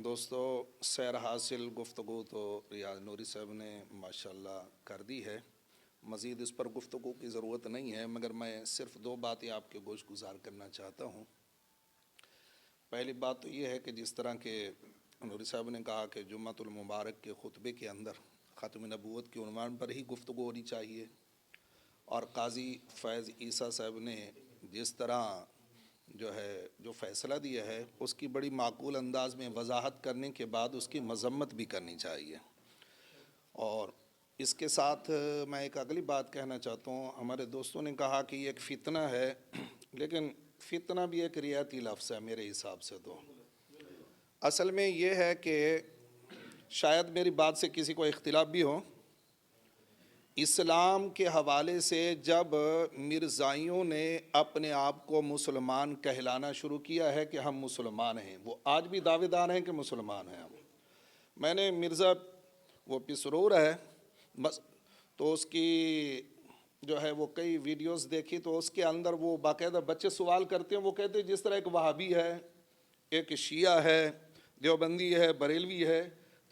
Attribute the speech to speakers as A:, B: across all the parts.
A: دوستو، سیر حاصل گفتگو تو ریاض نوری صاحب نے ماشاءاللہ کر دی ہے، مزید اس پر گفتگو کی ضرورت نہیں ہے، مگر میں صرف دو باتیں آپ کے گوش گزار کرنا چاہتا ہوں۔ پہلی بات تو یہ ہے کہ جس طرح کہ نوری صاحب نے کہا کہ جمعۃ المبارک کے خطبے کے اندر ختم نبوت کے عنوان پر ہی گفتگو ہونی چاہیے، اور قاضی فیض عیسیٰ صاحب نے جس طرح جو فیصلہ دیا ہے اس کی بڑی معقول انداز میں وضاحت کرنے کے بعد اس کی مذمت بھی کرنی چاہیے۔ اور اس کے ساتھ میں ایک اگلی بات کہنا چاہتا ہوں۔ ہمارے دوستوں نے کہا کہ یہ ایک فتنہ ہے، لیکن فتنہ بھی ایک ریاتی لفظ ہے میرے حساب سے۔ تو اصل میں یہ ہے کہ شاید میری بات سے کسی کو اختلاف بھی ہو، اسلام کے حوالے سے جب مرزائیوں نے اپنے آپ کو مسلمان کہلانا شروع کیا ہے کہ ہم مسلمان ہیں، وہ آج بھی دعوے دار ہیں کہ مسلمان ہیں ہم۔ میں نے مرزا وہ پسرور ہے بس، تو اس کی وہ کئی ویڈیوز دیکھی، تو اس کے اندر وہ باقاعدہ بچے سوال کرتے ہیں، وہ کہتے ہیں جس طرح ایک وہابی ہے، ایک شیعہ ہے، دیوبندی ہے، بریلوی ہے،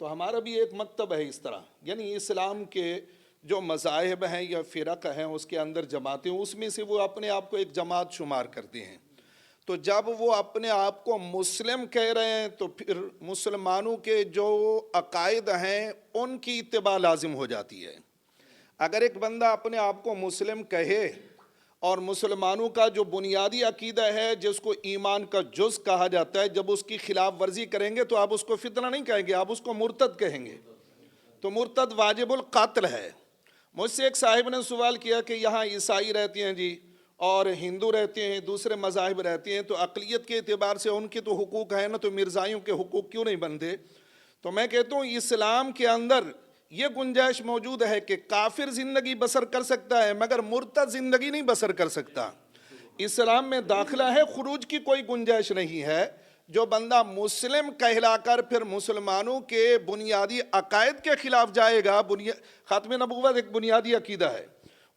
A: تو ہمارا بھی ایک مکتب ہے اس طرح، یعنی اسلام کے جو مذاہب ہیں یا فرق ہیں اس کے اندر جماعتیں، اس میں سے وہ اپنے آپ کو ایک جماعت شمار کرتے ہیں۔ تو جب وہ اپنے آپ کو مسلم کہہ رہے ہیں تو پھر مسلمانوں کے جو عقائد ہیں ان کی اتباع لازم ہو جاتی ہے۔ اگر ایک بندہ اپنے آپ کو مسلم کہے اور مسلمانوں کا جو بنیادی عقیدہ ہے جس کو ایمان کا جز کہا جاتا ہے، جب اس کی خلاف ورزی کریں گے تو آپ اس کو فتنہ نہیں کہیں گے، آپ اس کو مرتد کہیں گے۔ تو مرتد واجب القتل ہے۔ مجھ سے ایک صاحب نے سوال کیا کہ یہاں عیسائی رہتے ہیں جی اور ہندو رہتے ہیں، دوسرے مذاہب رہتے ہیں، تو اقلیت کے اعتبار سے ان کے تو حقوق ہیں نا، تو مرزائیوں کے حقوق کیوں نہیں بنتے؟ تو میں کہتا ہوں اسلام کے اندر یہ گنجائش موجود ہے کہ کافر زندگی بسر کر سکتا ہے مگر مرتد زندگی نہیں بسر کر سکتا۔ اسلام میں داخلہ ہے، خروج کی کوئی گنجائش نہیں ہے۔ جو بندہ مسلم کہلا کر پھر مسلمانوں کے بنیادی عقائد کے خلاف جائے گا، ختم نبوت ایک بنیادی عقیدہ ہے،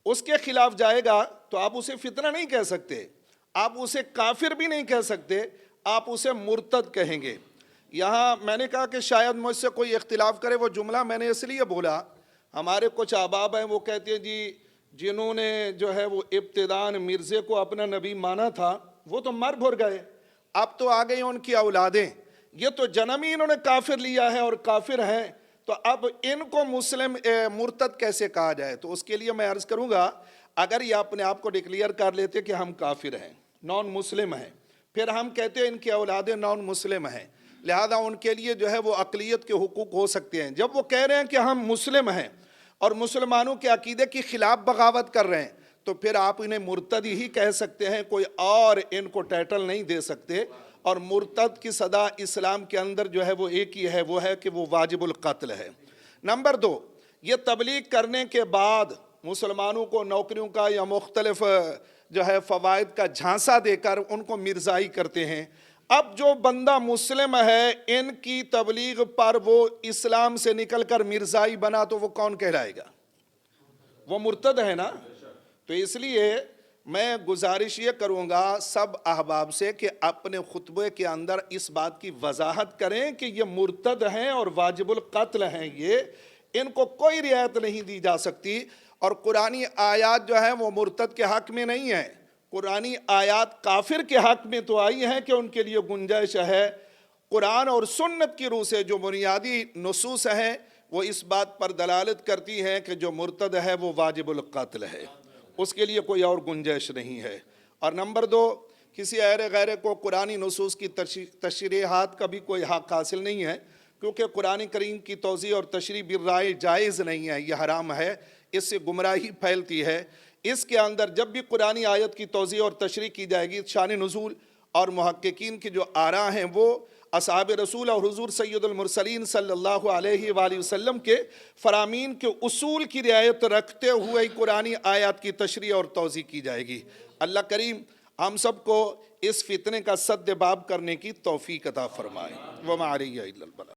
A: اس کے خلاف جائے گا تو آپ اسے فتنہ نہیں کہہ سکتے، آپ اسے کافر بھی نہیں کہہ سکتے، آپ اسے مرتد کہیں گے۔ یہاں میں نے کہا کہ شاید مجھ سے کوئی اختلاف کرے، وہ جملہ میں نے اس لیے بولا، ہمارے کچھ احباب ہیں وہ کہتے ہیں جی جنہوں نے وہ ابتداءً مرزے کو اپنا نبی مانا تھا وہ تو مر بھر گئے، اب تو آ گئی ان کی اولادیں، یہ تو جنم ہی انہوں نے کافر لیا ہے اور کافر ہیں، تو اب ان کو مسلم مرتد کیسے کہا جائے؟ تو اس کے لیے میں عرض کروں گا، اگر یہ اپنے آپ کو ڈکلیئر کر لیتے کہ ہم کافر ہیں، نان مسلم ہیں، پھر ہم کہتے ہیں ان کی اولادیں نان مسلم ہیں، لہذا ان کے لیے وہ اقلیت کے حقوق ہو سکتے ہیں۔ جب وہ کہہ رہے ہیں کہ ہم مسلم ہیں اور مسلمانوں کے عقیدے کی خلاف بغاوت کر رہے ہیں، تو پھر آپ انہیں مرتد ہی کہہ سکتے ہیں، کوئی اور ان کو ٹائٹل نہیں دے سکتے۔ اور مرتد کی صدا اسلام کے اندر وہ ایک ہی ہے، وہ ہے کہ وہ واجب القتل ہے۔ نمبر 2، یہ تبلیغ کرنے کے بعد مسلمانوں کو نوکریوں کا یا مختلف فوائد کا جھانسا دے کر ان کو مرزائی کرتے ہیں۔ اب جو بندہ مسلم ہے ان کی تبلیغ پر وہ اسلام سے نکل کر مرزائی بنا تو وہ کون کہلائے گا؟ وہ مرتد ہے نا۔ تو اس لیے میں گزارش یہ کروں گا سب احباب سے کہ اپنے خطبے کے اندر اس بات کی وضاحت کریں کہ یہ مرتد ہیں اور واجب القتل ہیں، ان کو کوئی رعایت نہیں دی جا سکتی۔ اور قرآنی آیات وہ مرتد کے حق میں نہیں ہیں، قرآنی آیات کافر کے حق میں تو آئی ہیں کہ ان کے لیے گنجائش ہے۔ قرآن اور سنت کی روح سے جو بنیادی نصوص ہیں وہ اس بات پر دلالت کرتی ہیں کہ جو مرتد ہے وہ واجب القتل ہے، اس کے لیے کوئی اور گنجائش نہیں ہے۔ اور نمبر 2، کسی غیرے کو قرآنی نصوص کی تشریحات کا بھی کوئی حق حاصل نہیں ہے، کیونکہ قرآن کریم کی توضیح اور تشریح بالرائے جائز نہیں ہے، یہ حرام ہے، اس سے گمراہی پھیلتی ہے۔ اس کے اندر جب بھی قرآنی آیت کی توضیح اور تشریح کی جائے گی، شان نزول اور محققین کی جو آراء ہیں وہ اصحاب رسول اور حضور سید المرسلین صلی اللہ علیہ وآلہ وسلم کے فرامین کے اصول کی رعایت رکھتے ہوئے قرآنی آیات کی تشریح اور توضیح کی جائے گی۔ اللہ کریم ہم سب کو اس فتنے کا سد باب کرنے کی توفیق عطا فرمائے۔ وما علیہ الا البلاغ۔